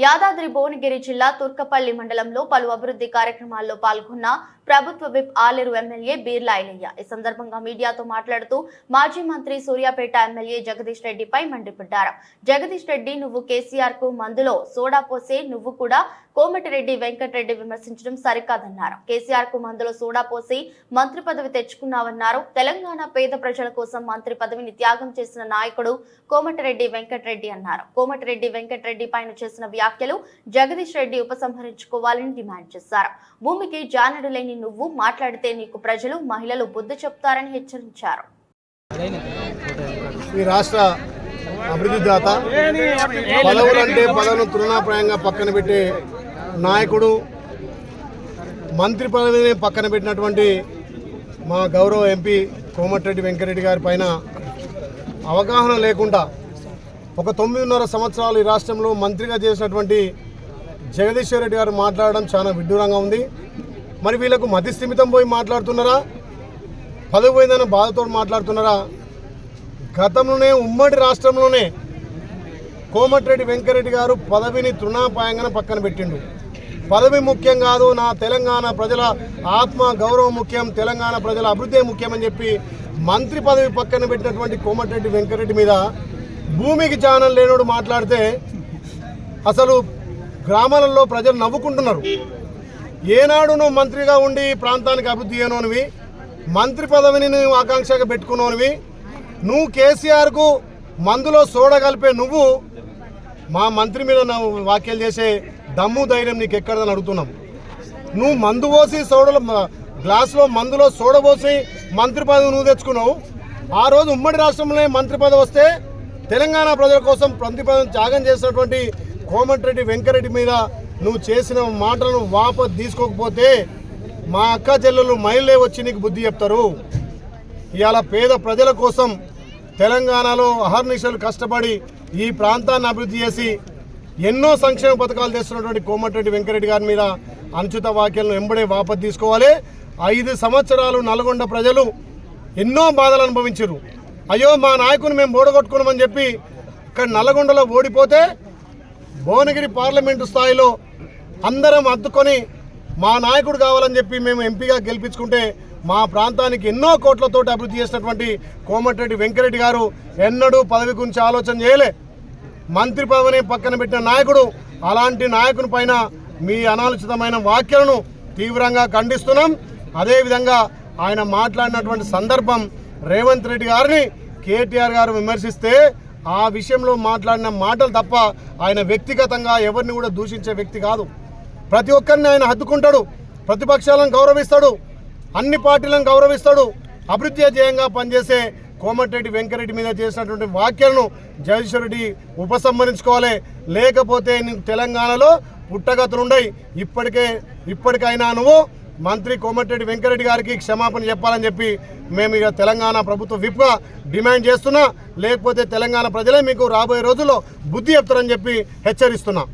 యాదాద్రి భువనగిరి జిల్లా తుర్కపల్లి మండలంలో పలు అభివృద్ధి కార్యక్రమాల్లో పాల్గొన్న ప్రభుత్వ విప్ ఆలేరు ఎమ్మెల్యే బీర్లా ఐలయ్య ఈ సందర్భంగా మీడియాతో మాట్లాడుతూ మాజీ మంత్రి సూర్యాపేట ఎమ్మెల్యే జగదీష్ రెడ్డిపై మండిపడ్డారు. జగదీష్ రెడ్డి నువ్వు కేసీఆర్ కు మందులో సోడా పోసే నువ్వు కూడా కోమటిరెడ్డి వెంకటరెడ్డి విమర్శించడం సరికాదన్నారు. కేసీఆర్ కు మందులో సోడా పోసి మంత్రి పదవి తెచ్చుకున్నావన్నారు. తెలంగాణ పేద ప్రజల కోసం మంత్రి పదవిని త్యాగం చేసిన నాయకుడు కోమటిరెడ్డి వెంకటరెడ్డి అన్నారు. కోమటిరెడ్డి వెంకటరెడ్డి పైన చేసిన వ్యాఖ్యలు జగదీష్ రెడ్డి ఉపసంహరించుకోవాలని డిమాండ్ చేశారు. భూమికి జానడు లేని నువ్వు మాట్లాడితే నీకు ప్రజలు మహిళలు బుద్ధి చెప్తారని హెచ్చరించారు. ఈ రాష్ట్ర అభివృద్ధి దాత పదవులంటే పదవులను తృణాప్రాయంగా పక్కన పెట్టే నాయకుడు, మంత్రి పదవిని పక్కన పెట్టినటువంటి మా గౌరవ ఎంపీ కోమటిరెడ్డి వెంకటరెడ్డి గారి పైన అవగాహన లేకుండా ఒక 9.5 సంవత్సరాలు ఈ రాష్ట్రంలో మంత్రిగా చేసినటువంటి జగదీశ్వర్ రెడ్డి గారు మాట్లాడడం చాలా విడ్డూరంగా ఉంది. మరి వీళ్ళకు మతి స్థిమితం పోయి మాట్లాడుతున్నారా, పదవి పోయిందన్న బాధతో మాట్లాడుతున్నారా? గతంలోనే ఉమ్మడి రాష్ట్రంలోనే కోమటిరెడ్డి వెంకటరెడ్డి గారు పదవిని తృణాపాయంగా పక్కన పెట్టిండు. పదవి ముఖ్యం కాదు, నా తెలంగాణ ప్రజల ఆత్మ గౌరవం ముఖ్యం, తెలంగాణ ప్రజల అభివృద్ధి ముఖ్యం అని చెప్పి మంత్రి పదవి పక్కన పెట్టినటువంటి కోమటిరెడ్డి వెంకటరెడ్డి మీద భూమికి ఛానల్ లేనోడు మాట్లాడితే అసలు గ్రామాలలో ప్రజలు నవ్వుకుంటున్నారు. ఏనాడు నువ్వు మంత్రిగా ఉండి ప్రాంతానికి అభివృద్ధి చేయనోనివి, మంత్రి పదవిని నువ్వు ఆకాంక్షగా పెట్టుకున్నోనివి, నువ్వు కేసీఆర్కు మందులో సోడా కలిపే నువ్వు మా మంత్రి మీద వ్యాఖ్యలు చేసే దమ్ము ధైర్యం నీకు ఎక్కడదని అడుగుతున్నాం. నువ్వు మందు పోసి సోడలో గ్లాసులో మందులో సోడ పోసి మంత్రి పదవి నువ్వు తెచ్చుకున్నావు. ఆ రోజు ఉమ్మడి రాష్ట్రంలో మంత్రి పదవి వస్తే తెలంగాణ ప్రజల కోసం మంత్రి పదవిని త్యాగం చేసినటువంటి కోమటిరెడ్డి వెంకటరెడ్డి మీద నువ్వు చేసిన మాటలను వాపసు తీసుకోకపోతే మా అక్క చెల్లెలు మహిళలే వచ్చి నీకు బుద్ధి చెప్తారు. ఇవాళ పేద ప్రజల కోసం తెలంగాణలో అహర్నిశలు కష్టపడి ఈ ప్రాంతాన్ని అభివృద్ధి చేసి ఎన్నో సంక్షేమ పథకాలు చేస్తున్నటువంటి కోమటిరెడ్డి వెంకటరెడ్డి గారి మీద అనుచిత వ్యాఖ్యలను వెంబడే వాపసు తీసుకోవాలి. 5 సంవత్సరాలు నల్గొండ ప్రజలు ఎన్నో బాధలు అనుభవించారు. అయ్యో మా నాయకుని మేము ఓడగొట్టుకున్నామని చెప్పి ఇక్కడ నల్గొండలో ఓడిపోతే భువనగిరి పార్లమెంటు స్థాయిలో అందరం అద్దుకొని మా నాయకుడు కావాలని చెప్పి మేము ఎంపీగా గెలిపించుకుంటే మా ప్రాంతానికి ఎన్నో కోట్లతో అభివృద్ధి చేసినటువంటి కోమటిరెడ్డి వెంకటరెడ్డి గారు ఎన్నడూ పదవి గురించి ఆలోచన చేయలే. మంత్రి పదవిని పక్కన పెట్టిన నాయకుడు. అలాంటి నాయకుని పైన మీ అనాలోచితమైన వ్యాఖ్యలను తీవ్రంగా ఖండిస్తున్నాం. అదేవిధంగా ఆయన మాట్లాడినటువంటి సందర్భం రేవంత్ రెడ్డి గారిని కేటీఆర్ గారు విమర్శిస్తే ఆ విషయంలో మాట్లాడిన మాటలు తప్ప ఆయన వ్యక్తిగతంగా ఎవరిని కూడా దూషించే వ్యక్తి కాదు. ప్రతి ఒక్కరిని ఆయన హత్తుకుంటాడు, ప్రతిపక్షాలను గౌరవిస్తాడు, అన్ని పార్టీలను గౌరవిస్తాడు. అభివృద్ధి ధ్యేయంగా పనిచేసే కోమటిరెడ్డి వెంకటరెడ్డి మీద చేసినటువంటి వ్యాఖ్యలను జగదీశ్వర్ రెడ్డి ఉపసంహరించుకోవాలి. లేకపోతే నీకు తెలంగాణలో పుట్టగతులుండయి. ఇప్పటికైనా నువ్వు మంత్రి కోమటిరెడ్డి వెంకటరెడ్డి గారికి క్షమాపణ చెప్పాలని చెప్పి మేము ఇక తెలంగాణ ప్రభుత్వ విప్గా డిమాండ్ చేస్తున్నా. లేకపోతే తెలంగాణ ప్రజలే మీకు రాబోయే రోజుల్లో బుద్ధి చెప్తారని చెప్పి హెచ్చరిస్తున్నా.